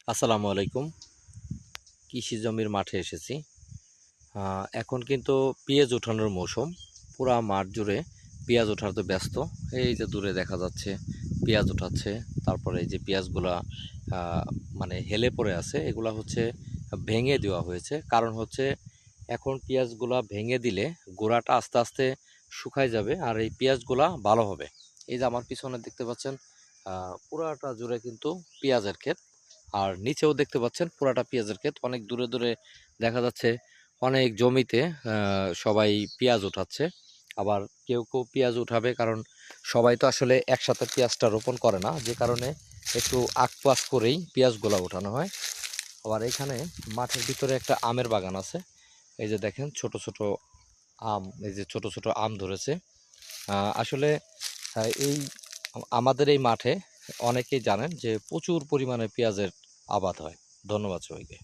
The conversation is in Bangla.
আসসালামু আলাইকুম। কৃষি জমির মাঠে এসেছি। এখন কিন্তু পেঁয়াজ ওঠানোর মৌসুম। পুরা মাঠ জুড়ে পেঁয়াজ ওঠাতে ব্যস্ত। এই যে দূরে দেখা যাচ্ছে পেঁয়াজ ওঠাচ্ছে। তারপরে এই যে পেঁয়াজগুলা মানে হেলে পড়ে আছে, এগুলা হচ্ছে ভেঙে দেওয়া হয়েছে। কারণ হচ্ছে এখন পেঁয়াজগুলা ভেঙে দিলে গোড়াটা আস্তে আস্তে শুকায় যাবে আর এই পেঁয়াজগুলা ভালো হবে। এই যে আমার পিছনে দেখতে পাচ্ছেন পুরাটা জুড়ে কিন্তু পেঁয়াজের ক্ষেত। আর নিচেও দেখতে পাচ্ছেন পুরাটা পেঁয়াজের ক্ষেত। অনেক দূরে দূরে দেখা যাচ্ছে অনেক জমিতে সবাই পেঁয়াজ উঠাচ্ছে। আবার কেউ কেউ পেঁয়াজ উঠাবে, কারণ সবাই তো আসলে একসাথে পেঁয়াজটা রোপণ করে না, যে কারণে একটু আঁকপাশ করেই পেঁয়াজগুলা ওঠানো হয়। আবার এখানে মাঠের ভিতরে একটা আমের বাগান আছে। এই যে দেখেন ছোট ছোট আম, এই যে ছোট ছোট আম ধরেছে। আসলে এই আমাদের এই মাঠে অনেকেই জানেন যে প্রচুর পরিমাণে পেঁয়াজের আবাদ হয়। ধন্যবাদ সবাইকে।